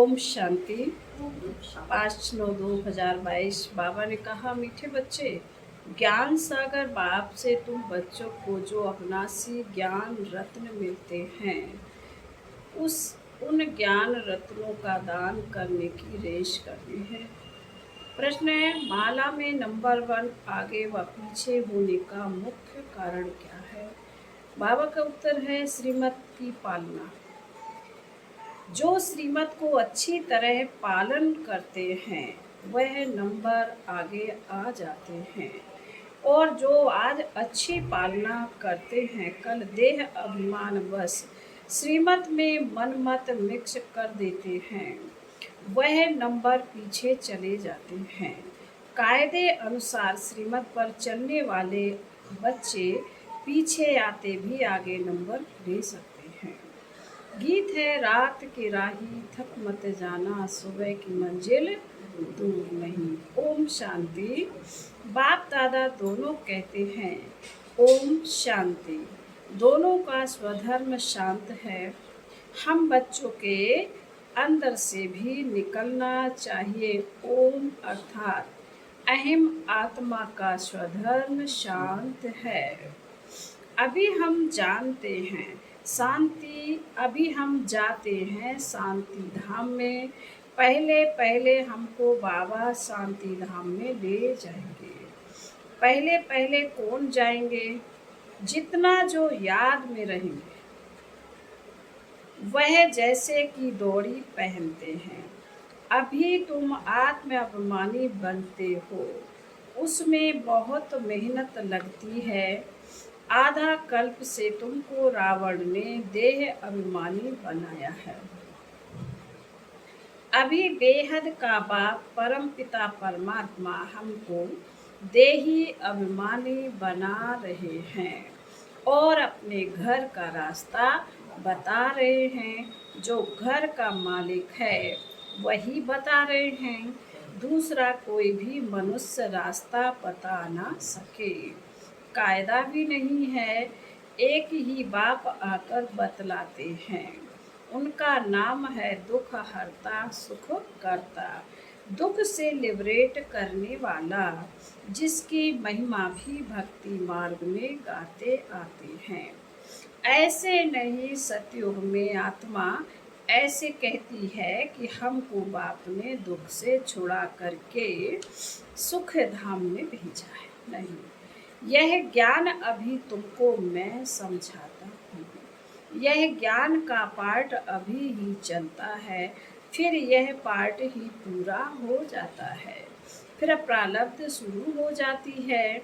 ओम शांति। 5/9/2022। बाबा ने कहा, मीठे बच्चे, ज्ञान सागर बाप से तुम बच्चों को जो अविनाशी ज्ञान रत्न मिलते हैं, उस उन ज्ञान रत्नों का दान करने की रेश करनी है। प्रश्न है, माला में नंबर 1 आगे व पीछे होने का मुख्य कारण क्या है? बाबा का उत्तर है, श्रीमत की पालना। जो श्रीमत को अच्छी तरह पालन करते हैं वह नंबर आगे आ जाते हैं, और जो आज अच्छी पालना करते हैं कल देह अभिमान बस श्रीमत में मन मत मिक्स कर देते हैं, वह नंबर पीछे चले जाते हैं। कायदे अनुसार श्रीमत पर चलने वाले बच्चे पीछे आते भी आगे नंबर ले सकते हैं। गीत है, रात की राही थक मत जाना, सुबह की मंजिल दूर नहीं। ओम शांति। बाप दादा दोनों कहते हैं ओम शांति। दोनों का स्वधर्म शांत है। हम बच्चों के अंदर से भी निकलना चाहिए। ओम अर्थात अहम आत्मा का स्वधर्म शांत है। अभी हम जानते हैं शांति, अभी हम जाते हैं शांति धाम में। पहले पहले हमको बाबा शांति धाम में ले जाएंगे। पहले पहले कौन जाएंगे? जितना जो याद में रहेंगे। वह जैसे कि डोरी पहनते हैं। अभी तुम आत्म अभिमानी बनते हो, उसमें बहुत मेहनत लगती है। आधा कल्प से तुमको रावण ने देह अभिमानी बनाया है। अभी बेहद का बाप परम पिता परमात्मा हमको देही अभिमानी बना रहे हैं और अपने घर का रास्ता बता रहे हैं। जो घर का मालिक है वही बता रहे हैं, दूसरा कोई भी मनुष्य रास्ता बता ना सके। कायदा भी नहीं है, एक ही बाप आकर बतलाते हैं। उनका नाम है दुख हरता सुख करता, दुख से लिबरेट करने वाला, जिसकी महिमा भी भक्ति मार्ग में गाते आते हैं। ऐसे नहीं, सतयुग में आत्मा ऐसे कहती है कि हमको बाप ने दुख से छुड़ा करके सुख धाम में भेजा है। नहीं, यह ज्ञान अभी तुमको मैं समझाता हूँ। यह ज्ञान का पार्ट अभी ही चलता है, फिर यह पार्ट ही पूरा हो जाता है, फिर प्रारब्ध शुरू हो जाती है।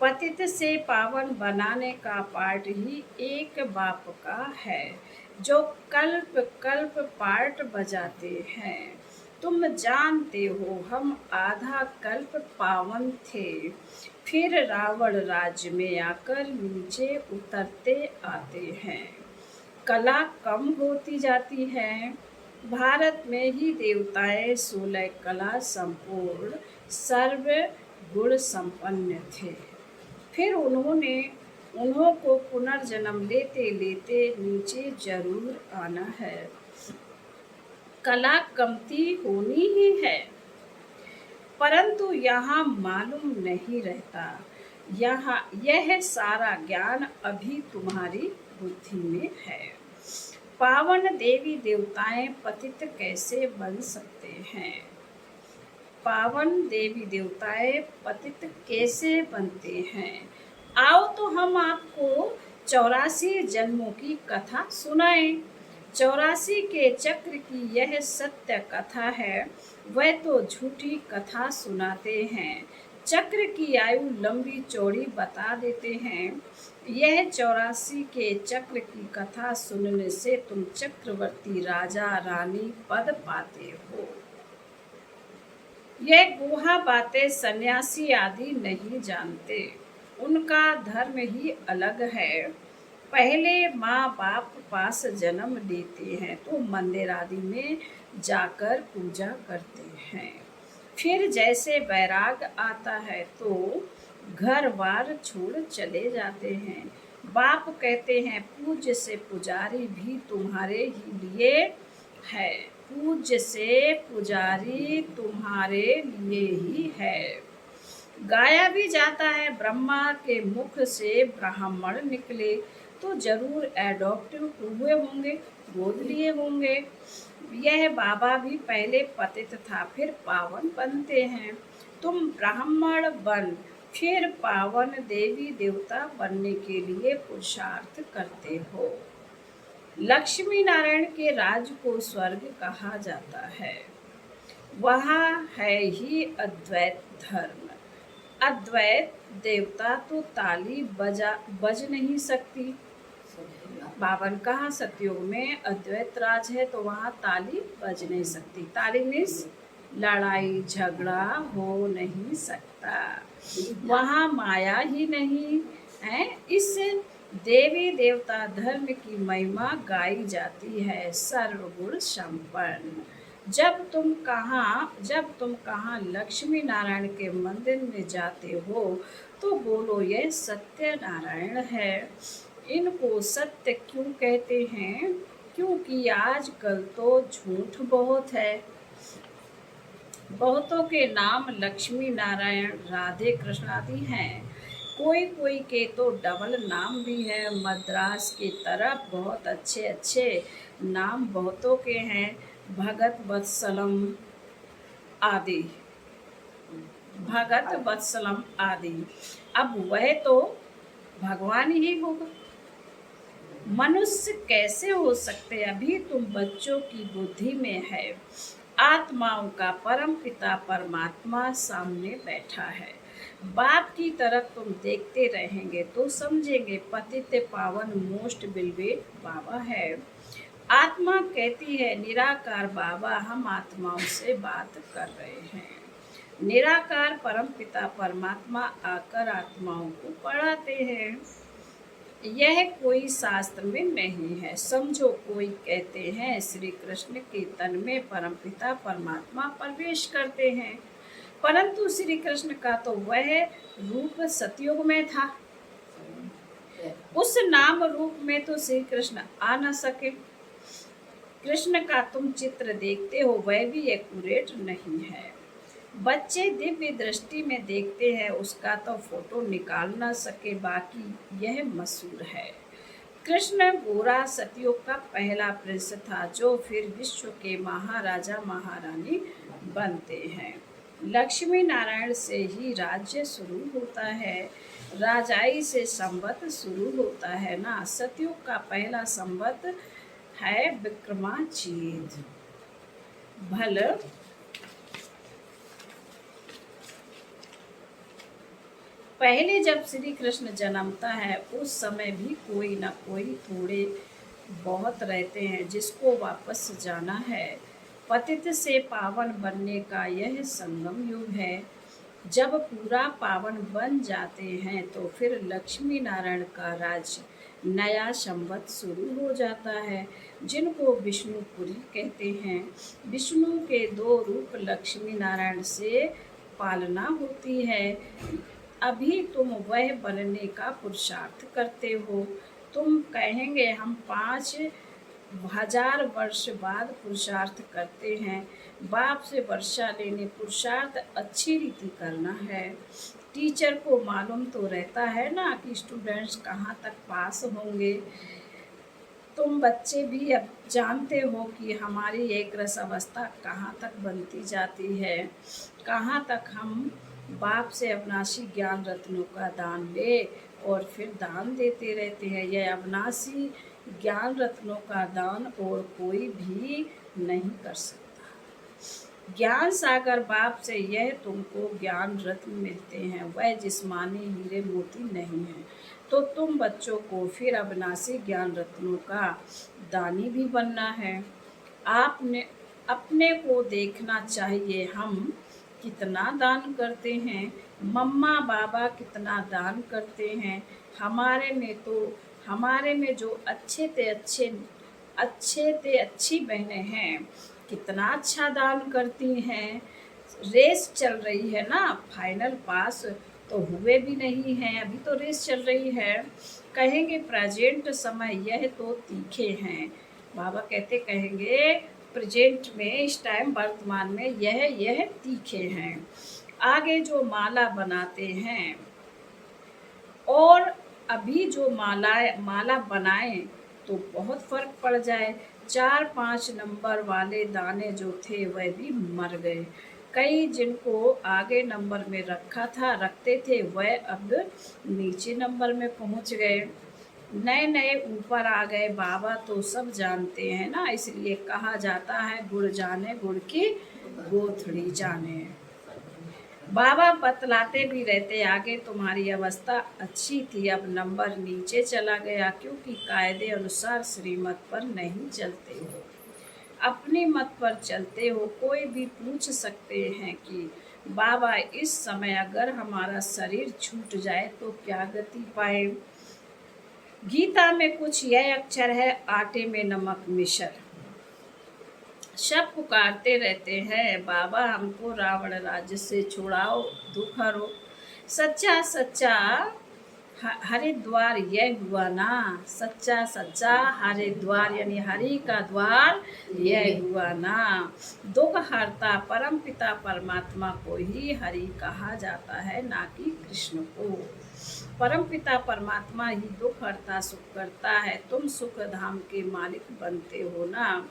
पतित से पावन बनाने का पार्ट ही एक बाप का है, जो कल्प कल्प पार्ट बजाते हैं। तुम जानते हो हम आधा कल्प पावन थे, फिर रावण राज्य में आकर नीचे उतरते आते हैं। कला कम होती जाती है। भारत में ही देवताएं 16 कला संपूर्ण सर्व गुण संपन्न थे, फिर उन्हों को पुनर्जन्म लेते लेते नीचे जरूर आना है। कला कमती होनी ही है, परंतु यहाँ मालूम नहीं रहता। यहाँ यह सारा ज्ञान अभी तुम्हारी बुद्धि में है। पावन देवी देवताएं पतित कैसे बन सकते हैं? पावन देवी देवताएं पतित कैसे बनते हैं? आओ तो हम आपको 84 जन्मों की कथा सुनाएं। 84 के चक्र की यह सत्य कथा है, वह तो झूठी कथा सुनाते हैं। चक्र की आयु लंबी चौड़ी बता देते हैं। यह 84 के चक्र की कथा सुनने से तुम चक्रवर्ती राजा रानी पद पाते हो। यह गुहा बातें सन्यासी आदि नहीं जानते, उनका धर्म ही अलग है। पहले माँ बाप पास जन्म लेते हैं तो मंदिर आदि में जाकर पूजा करते हैं। फिर जैसे वैराग आता है तो घर बार छोड़ चले जाते हैं। बाप कहते हैं पूज्य से पुजारी भी तुम्हारे ही लिए है। पूज्य से पुजारी तुम्हारे लिए ही है। गाया भी जाता है, ब्रह्मा के मुख से ब्राह्मण निकले तो जरूर एडॉप्टिव हुए होंगे, गोद लिए होंगे। यह बाबा भी पहले पतित था, फिर पावन बनते हैं। तुम ब्राह्मण बन फिर पावन देवी देवता बनने के लिए पुरुषार्थ करते हो। लक्ष्मी नारायण के राज को स्वर्ग कहा जाता है। वहाँ है ही अद्वैत धर्म। अद्वैत देवता तो ताली बज नहीं सकती। बावन कहा सतयुग में अद्वैत राज है तो वहाँ ताली बज नहीं सकती। ताली मीन्स लड़ाई झगड़ा हो नहीं सकता। वहाँ माया ही नहीं है। इस देवी देवता धर्म की महिमा गाई जाती है, सर्वगुण संपन्न। जब तुम कहाँ लक्ष्मी नारायण के मंदिर में जाते हो तो बोलो यह सत्य नारायण है। इनको सत्य क्यों कहते हैं? क्योंकि आजकल तो झूठ बहुत है। बहुतों के नाम लक्ष्मी नारायण राधे कृष्ण आदि हैं। कोई कोई के तो डबल नाम भी है। मद्रास की तरफ बहुत अच्छे अच्छे नाम बहुतों के हैं, भगत वत्सलम आदि, भगत वत्सलम आदि। अब वह तो भगवान ही होगा, मनुष्य कैसे हो सकते? अभी तुम बच्चों की बुद्धि में है। आत्माओं का परम पिता परमात्मा सामने बैठा है। बाप की तरफ तुम देखते रहेंगे तो समझेंगे पतित पावन मोस्ट बिलवेट बाबा है। आत्मा कहती है निराकार बाबा हम आत्माओं से बात कर रहे हैं। निराकार परम पिता परमात्मा आकर आत्माओं को पढ़ाते हैं। यह कोई शास्त्र में नहीं है। समझो, कोई कहते हैं श्री कृष्ण के तन में परमपिता परमात्मा प्रवेश करते हैं, परंतु श्री कृष्ण का तो वह रूप सतयुग में था। उस नाम रूप में तो श्री कृष्ण आ न सके। कृष्ण का तुम चित्र देखते हो वह भी एक्यूरेट नहीं है। बच्चे दिव्य दृष्टि में देखते हैं, उसका तो फोटो निकाल ना सके। बाकी यह मशहूर है। कृष्ण गोरा सतयुग का पहला प्रिंस था जो फिर विश्व के महाराजा महारानी बनते हैं। लक्ष्मी नारायण से ही राज्य शुरू होता है, राजाई से संवत शुरू होता है ना। सतयुग का पहला संवत है विक्रमाजीत। भल पहले जब श्री कृष्ण जन्मता है उस समय भी कोई न कोई थोड़े बहुत रहते हैं जिसको वापस जाना है। पतित से पावन बनने का यह संगम युग है। जब पूरा पावन बन जाते हैं तो फिर लक्ष्मी नारायण का राज नया संवत शुरू हो जाता है, जिनको विष्णुपुरी कहते हैं। विष्णु के दो रूप लक्ष्मी नारायण से पालना होती है। अभी तुम वह बनने का पुरुषार्थ करते हो। तुम कहेंगे हम 5000 वर्ष बाद पुरुषार्थ करते हैं। बाप से वर्षा लेने पुरुषार्थ अच्छी रीति करना है। टीचर को मालूम तो रहता है ना कि स्टूडेंट्स कहाँ तक पास होंगे। तुम बच्चे भी अब जानते हो कि हमारी एक रस अवस्था कहाँ तक बनती जाती है, कहाँ तक हम बाप से अविनाशी ज्ञान रत्नों का दान ले और फिर दान देते रहते हैं। यह अविनाशी ज्ञान रत्नों का दान और कोई भी नहीं कर सकता। ज्ञान सागर बाप से यह तुमको ज्ञान रत्न मिलते हैं, वह जिस्मानी हीरे मोती नहीं है। तो तुम बच्चों को फिर अविनाशी ज्ञान रत्नों का दानी भी बनना है। आपने अपने को देखना चाहिए, हम कितना दान करते हैं, मम्मा बाबा कितना दान करते हैं। हमारे में जो अच्छी बहनें हैं कितना अच्छा दान करती हैं। रेस चल रही है ना, फाइनल पास तो हुए भी नहीं हैं, अभी तो रेस चल रही है। कहेंगे प्रेजेंट समय यह तो तीखे हैं। बाबा कहेंगे प्रेजेंट में, इस टाइम वर्तमान में यह तीखे हैं। आगे जो माला बनाते हैं और अभी जो माला बनाएं तो बहुत फर्क पड़ जाए। 4-5 नंबर वाले दाने जो थे वह भी मर गए। कई जिनको आगे नंबर में रखते थे वह अब नीचे नंबर में पहुंच गए। नए नए ऊपर आ गए। बाबा तो सब जानते हैं ना, इसलिए कहा जाता है गुड़ जाने गुड़ की गोथड़ी जाने। बाबा बतलाते भी रहते, आगे तुम्हारी अवस्था अच्छी थी, अब नंबर नीचे चला गया क्योंकि कायदे अनुसार श्रीमत पर नहीं चलते हो, अपनी मत पर चलते हो। कोई भी पूछ सकते हैं कि बाबा इस समय अगर हमारा शरीर छूट जाए तो क्या गति पाए। गीता में कुछ यह अक्षर है, आटे में नमक मिश्र। सब पुकारते रहते हैं बाबा हमको रावण राज्य से छुड़ाओ, दुख हरो। सच्चा सच्चा हरिद्वार यह हुआ ना, सच्चा सच्चा हरिद्वार यानी हरि का द्वार यह हुआ ना। दुख हरता परम पिता परमात्मा को ही हरि कहा जाता है, ना कि कृष्ण को। परम पिता परमात्मा ही दुख हरता सुख करता है। तुम सुख धाम के मालिक बनते हो ना,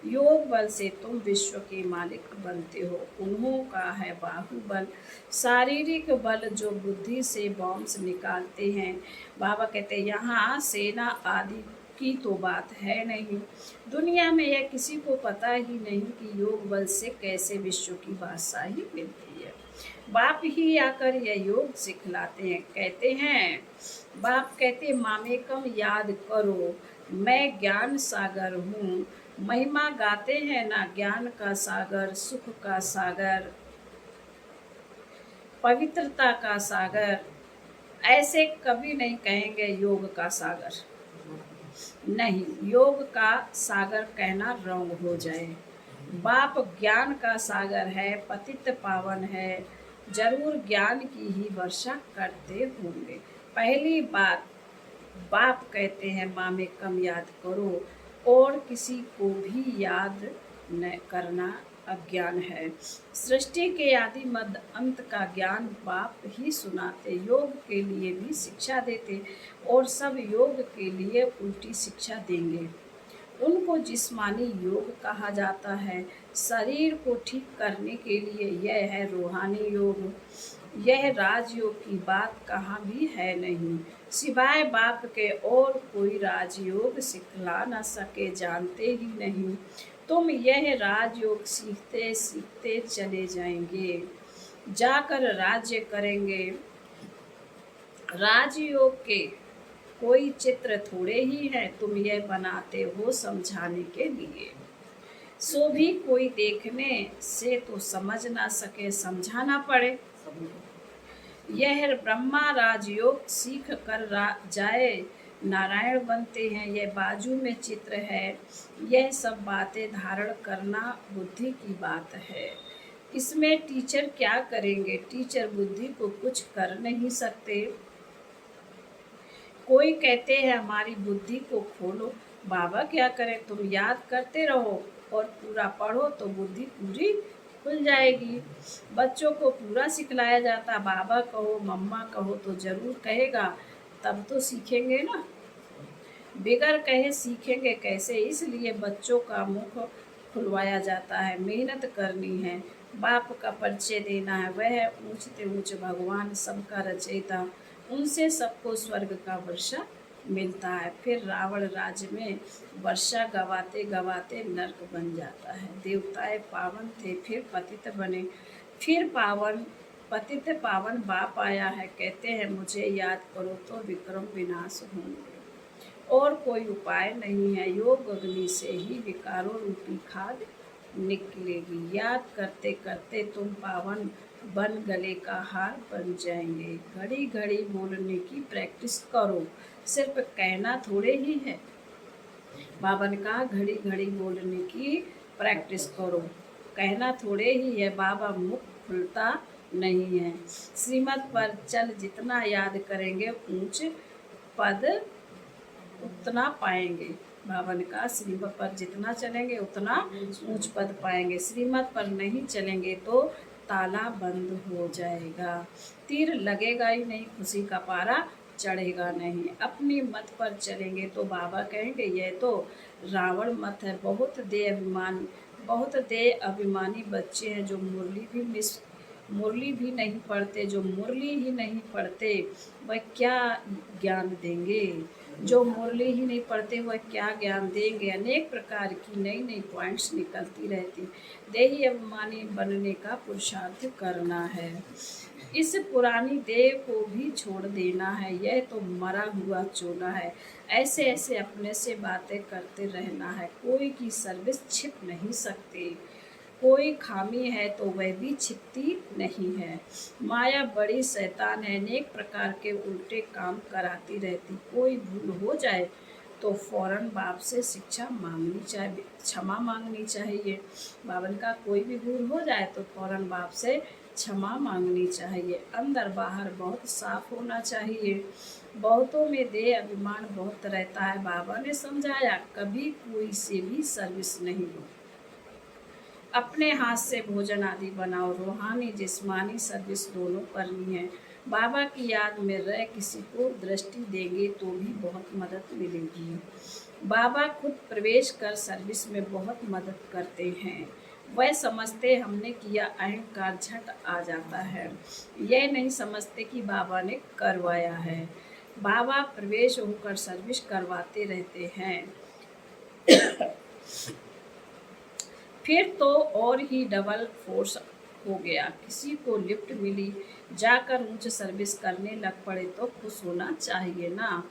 योग बल से तुम विश्व के मालिक बनते हो। उन्हों का है बाहुबल, शारीरिक बल जो बुद्धि से बॉम्ब्स निकालते हैं। बाबा कहते हैं यहाँ सेना आदि की तो बात है नहीं, दुनिया में यह किसी को पता ही नहीं कि योग बल से कैसे विश्व की बादशाही मिलती है। बाप ही आकर यह योग सिखलाते हैं। कहते हैं बाप कहते मामेकम याद करो, मैं ज्ञान सागर हूँ। महिमा गाते हैं ना, ज्ञान का सागर, सुख का सागर, पवित्रता का सागर। ऐसे कभी नहीं कहेंगे योग का सागर, नहीं, योग का सागर कहना रॉन्ग हो जाए। बाप ज्ञान का सागर है, पतित पावन है, जरूर ज्ञान की ही वर्षा करते होंगे। पहली बात बाप कहते हैं माँ में कम याद करो, और किसी को भी याद न करना अज्ञान है। सृष्टि के आदि मध्य अंत का ज्ञान बाप ही सुनाते, योग के लिए भी शिक्षा देते और सब योग के लिए उल्टी शिक्षा देंगे। उनको जिस्मानी योग कहा जाता है। शरीर को ठीक करने के लिए यह है रूहानी योग। यह राजयोग की बात कहाँ भी है नहीं, सिवाय बाप के और कोई राजयोग सिखला न सके, जानते ही नहीं। तुम यह राजयोग सीखते सीखते चले जाएंगे, जाकर राज्य करेंगे। राजयोग के कोई चित्र थोड़े ही है, तुम यह बनाते हो समझाने के लिए। सो भी कोई देखने से तो समझ ना सके, समझाना पड़े। यह ब्रह्मा राजयोग सीख कर जाए नारायण बनते हैं, यह बाजू में चित्र है। यह सब बातें धारण करना बुद्धि की बात है। इसमें टीचर क्या करेंगे, टीचर बुद्धि को कुछ कर नहीं सकते। कोई कहते हैं हमारी बुद्धि को खोलो, बाबा क्या करें, तुम याद करते रहो और पूरा पढ़ो तो बुद्धि पूरी खुल जाएगी। बच्चों को पूरा सिखलाया जाता, बाबा कहो मम्मा कहो तो जरूर कहेगा, तब तो सीखेंगे ना, बिगर कहे सीखेंगे कैसे। इसलिए बच्चों का मुख खुलवाया जाता है। मेहनत करनी है, बाप का परिचय देना है, वह ऊंचते ऊंच भगवान सबका रचयिता, उनसे सबको स्वर्ग का वर्षा मिलता है। फिर रावण राज्य में वर्षा गवाते गवाते नर्क बन जाता है। देवताएं पावन थे, फिर पतित बने, फिर पावन पतित पावन बाप आया है। कहते हैं मुझे याद करो तो विक्रम विनाश होंगे, और कोई उपाय नहीं है। योग अग्नि से ही विकारों रूपी खाद निकलेगी। याद करते करते तुम पावन बन गले का हार बन जाएंगे। घड़ी घड़ी बोलने की प्रैक्टिस करो, सिर्फ कहना थोड़े ही है। बाबा ने कहा घड़ी घड़ी बोलने की प्रैक्टिस करो, कहना थोड़े ही है। बाबा मुख खुलता नहीं है। श्रीमत पर चल जितना याद करेंगे ऊंच पद उतना पाएंगे। बाबा ने कहा श्रीमत पर जितना चलेंगे उतना ऊंच पद पाएंगे, श्रीमत पर नहीं चलेंगे तो ताला बंद हो जाएगा, तीर लगेगा ही नहीं, खुशी का पारा चढ़ेगा नहीं। अपनी मत पर चलेंगे तो बाबा कहेंगे यह तो रावण मत है, बहुत दे अभिमानी बच्चे हैं जो मुरली भी नहीं पढ़ते, जो मुरली ही नहीं पढ़ते वह क्या ज्ञान देंगे, जो मुरली ही नहीं पढ़ते वह क्या ज्ञान देंगे। अनेक प्रकार की नई नई पॉइंट्स निकलती रहती। देही अभिमानी बनने का पुरुषार्थ करना है, इस पुरानी देह को भी छोड़ देना है, यह तो मरा हुआ चोला है। ऐसे ऐसे अपने से बातें करते रहना है, कोई की सर्विस छिप नहीं सकती, कोई खामी है तो वह भी छिपती नहीं है। माया बड़ी शैतान है, अनेक प्रकार के उल्टे काम कराती रहती। कोई भूल हो जाए तो फौरन बाप से शिक्षा मांगनी चाहिए, क्षमा मांगनी चाहिए। बावन का कोई भी भूल हो जाए तो फौरन बाप से क्षमा मांगनी चाहिए। अंदर बाहर बहुत साफ होना चाहिए। बहुतों में देह अभिमान बहुत रहता है। बाबा ने समझाया कभी कोई से भी सर्विस नहीं लो, अपने हाथ से भोजन आदि बनाओ। रूहानी जिस्मानी सर्विस दोनों करनी है। बाबा की याद में रह किसी को दृष्टि देंगे तो भी बहुत मदद मिलेगी। बाबा खुद प्रवेश कर सर्विस में बहुत मदद करते हैं। वह समझते हमने किया, अहंकार झट आ जाता है। यह नहीं समझते कि बाबा ने करवाया है। बाबा प्रवेश होकर सर्विस करवाते रहते हैं। फिर तो और ही डबल फोर्स हो गया। किसी को लिफ्ट मिली, जाकर ऊंच सर्विस करने लग पड़े तो खुश होना चाहिए ना।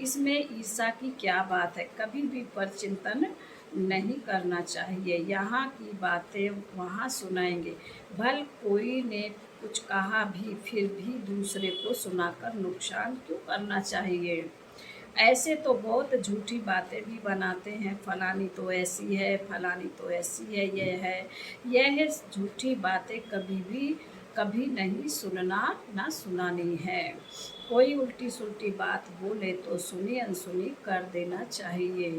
इसमें ईर्ष्या की क्या बात है। कभी भी पर चिंतन नहीं करना चाहिए। यहाँ की बातें वहाँ सुनाएंगे। भल कोई ने कुछ कहा भी, फिर भी दूसरे को सुनाकर नुकसान क्यों करना चाहिए। ऐसे तो बहुत झूठी बातें भी बनाते हैं, फलानी तो ऐसी है, फलानी तो ऐसी है, यह झूठी बातें कभी नहीं सुनना ना सुनानी है। कोई उल्टी सुल्टी बात बोले तो सुनी अनसुनी कर देना चाहिए,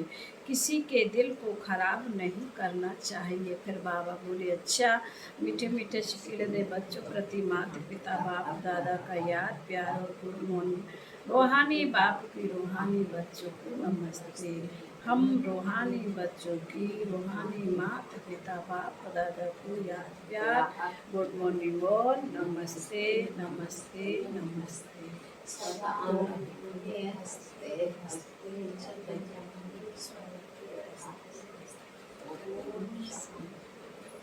किसी के दिल को खराब नहीं करना चाहिए। फिर बाबा बोले अच्छा, मीठे मीठे चिकीड़े दे बच्चों प्रति माता पिता बाप दादा का याद प्यार और गुड मॉर्निंग। रूहानी बाप की रूहानी बच्चों को नमस्ते। हम रूहानी बच्चों की रूहानी माता पिता बाप दादा को याद प्यार गुड मॉर्निंग और नमस्ते नमस्ते नमस्ते।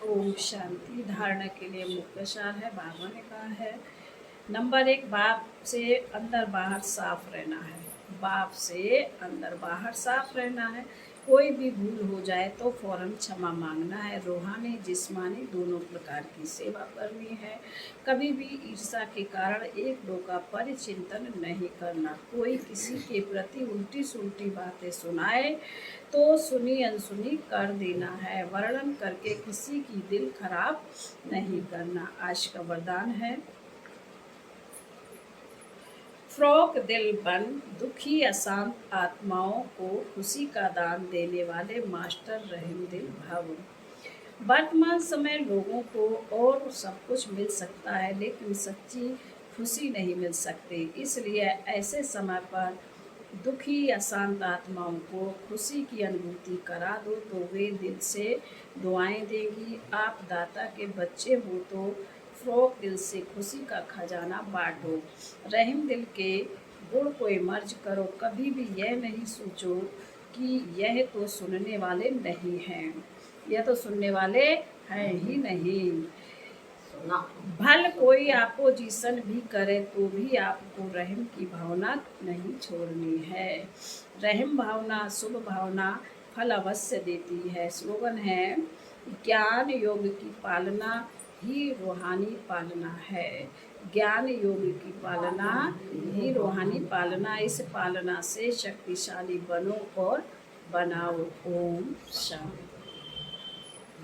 ओम शांति। धारणा के लिए मुख्य सार है, बाबा ने कहा है नंबर 1, बाप से अंदर बाहर साफ रहना है। बाप से अंदर बाहर साफ रहना है। कोई भी भूल हो जाए तो फौरन क्षमा मांगना है। रूहानी जिस्मानी दोनों प्रकार की सेवा करनी है। कभी भी ईर्ष्या के कारण एक दो का परिचिंतन नहीं करना। कोई किसी के प्रति उल्टी सुल्टी बातें सुनाए तो सुनी अनसुनी कर देना है। वर्णन करके किसी की दिल खराब नहीं करना। आज का वरदान है फ्रॉक दिल बन दुखी अशांत आत्माओं को खुशी का दान देने वाले मास्टर रहीम दिल भव। वर्तमान समय लोगों को और सब कुछ मिल सकता है लेकिन सच्ची खुशी नहीं मिल सकती। इसलिए ऐसे समय पर दुखी अशांत आत्माओं को खुशी की अनुभूति करा दो तो वे दिल से दुआएं देंगी। आप दाता के बच्चे हो तो फ्रॉक दिल से खुशी का खजाना बांटो। रहीम दिल के गुण को इमर्ज करो। कभी भी यह नहीं सोचो कि यह तो सुनने वाले नहीं हैं, यह तो सुनने वाले हैं ही नहीं। भल कोई अपोजिशन भी करे तो भी आपको रहम की भावना नहीं छोड़नी है। रहम भावना शुभ भावना फल अवश्य देती है। स्लोगन है ज्ञान योग की पालना ही रूहानी पालना है। ज्ञान योग की पालना ही रूहानी पालना। इस पालना से शक्तिशाली बनो और बनाओ। ओम शांति।